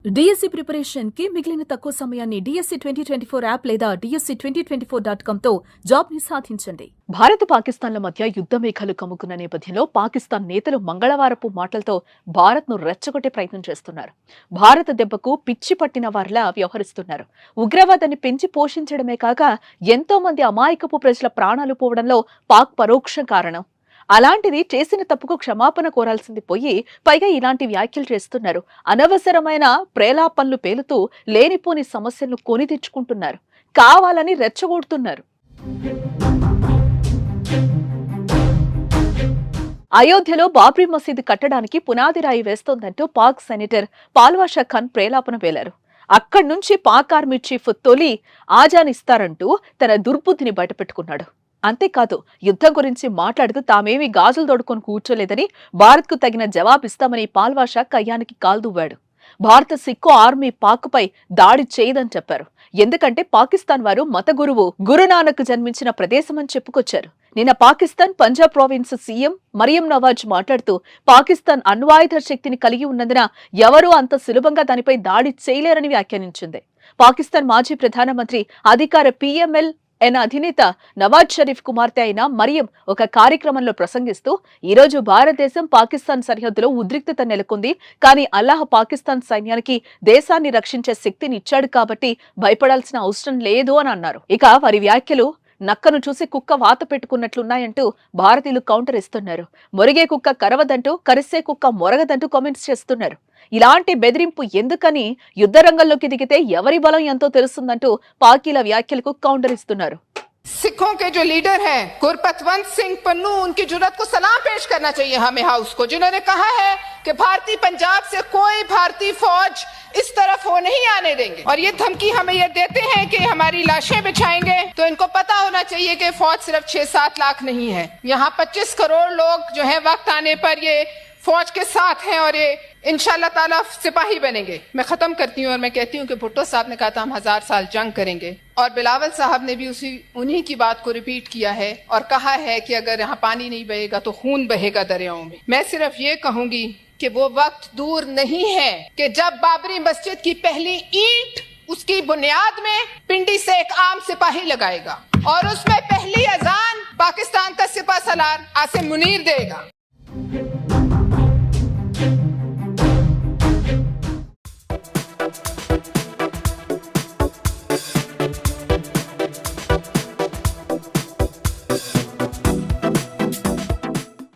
DSC preparation కి మిగిలిన తక్కువ సమయాన్ని డిఎస్సి 2024 యాప్ లేదా DSC2024.com తో జాబ్ ని సాధించండి. భారత్ పాకిస్తాన్ల మధ్య యుద్ధ మేఘాలు కమ్ముకున్న నేపథ్యంలో పాకిస్తాన్ నేతలు మంగళవారపు మాటలతో భారత్ ను రెచ్చగొట్టే ప్రయత్నం చేస్తున్నారు. భారత దెబ్బకు పిచ్చి పట్టిన వారిలా వ్యవహరిస్తున్నారు. ఉగ్రవాదాన్ని పెంచి పోషించడమే కాక ఎంతో మంది అమాయకపు ప్రజల ప్రాణాలు పోవడంలో పాక్ పరోక్ష కారణం. అలాంటిది చేసిన తప్పుకు క్షమాపణ కోరాల్సింది పోయి పైగా ఇలాంటి వ్యాఖ్యలు చేస్తున్నారు. అనవసరమైన ప్రేలాపనలు పేలుతూ లేనిపోని సమస్యలను కొని తెచ్చుకుంటున్నారు. కావాలని రెచ్చగొడుతున్నారు. అయోధ్యలో బాబ్రీ మసీదు కట్టడానికి పునాది రాయి వేస్తోందంటూ పాక్ సెనేటర్ పాల్వాషా ఖాన్ ప్రేలాపన వేలారు. అక్కడి నుంచి పాక్ ఆర్మీ చీఫ్ తొలి ఆజానిస్తారంటూ తన దుర్బుద్ధిని బయటపెట్టుకున్నాడు. అంతేకాదు యుద్ధం గురించి మాట్లాడుతూ తామేమీ గాజులు తోడుకొని కూర్చోలేదని, భారత్ కు తగిన జవాబిస్తామని పాల్వాషా కయ్యానికి కాల్దువ్వాడు. భారత సిక్కు ఆర్మీ పాక్ పై దాడి చేయదని చెప్పారు. ఎందుకంటే పాకిస్తాన్ వారు మత గురువు గురునానక్ జన్మించిన ప్రదేశమని చెప్పుకొచ్చారు. నిన్న పాకిస్తాన్ పంజాబ్ ప్రావిన్స్ సీఎం మరియం నవాజ్ మాట్లాడుతూ పాకిస్తాన్ అణ్వాయుధ శక్తిని కలిగి ఉన్నందున ఎవరూ అంత సులభంగా దానిపై దాడి చేయలేరని వ్యాఖ్యానించింది. పాకిస్తాన్ మాజీ ప్రధానమంత్రి అధికార PML అధినేత నవాజ్ షరీఫ్ కుమార్తె అయిన మరియం ఒక కార్యక్రమంలో ప్రసంగిస్తూ ఈ రోజు భారతదేశం పాకిస్తాన్ సరిహద్దులో ఉద్రిక్తత నెలకొంది, కానీ అల్లాహ్ పాకిస్తాన్ సైన్యానికి దేశాన్ని రక్షించే శక్తిని ఇచ్చాడు కాబట్టి భయపడాల్సిన అవసరం లేదు అని అన్నారు. ఇక వారి వ్యాఖ్యలు నక్కను చూసి కుక్క వాత పెట్టుకున్నట్లున్నాయంటూ భారతీయులు కౌంటర్ ఇస్తున్నారు. మొరిగే కుక్క కరవదంటూ, కరిసే కుక్క మొరగదంటూ కామెంట్స్ చేస్తున్నారు. ఇలాంటి బెదిరింపు ఎందుకని యుద్ధరంగంలోకి దిగితే ఎవరి బలం ఎంతో తెలుస్తుందంటూ పాకీల వ్యాఖ్యలకు కౌంటర్ ఇస్తున్నారు. सिखों के जो लीडर हैं गुरपतवंत सिंह पन्नू, उनकी जुर्रत को सलाम पेश करना चाहिए हमें हाउस को, जिन्होंने कहा है कि भारतीय पंजाब से कोई भारतीय फौज इस तरफ हो नहीं आने देंगे, और ये धमकी हमें ये देते हैं कि हमारी लाशें बिछाएंगे। तो इनको पता होना चाहिए कि फौज सिर्फ 6-7 लाख नहीं है, यहाँ 25 करोड़ लोग जो है वक्त आने पर ये फौज के साथ हैं और ये इंशाल्लाह ताला सिपाही बनेंगे। मैं खत्म करती हूँ और मैं कहती हूँ कि भुट्टो साहब ने कहा था हम 1000 साल जंग करेंगे, और बिलावल साहब ने भी उन्हीं की बात को रिपीट किया है और कहा है कि अगर यहाँ पानी नहीं बहेगा तो खून बहेगा दरियाओं में। मैं सिर्फ ये कहूंगी कि वो वक्त दूर नहीं है कि जब बाबरी मस्जिद की पहली ईंट उसकी बुनियाद में पिंडी से एक आम सिपाही लगाएगा और उसमें पहली अजान पाकिस्तान का सिपह सलार आसिम मुनीर देगा।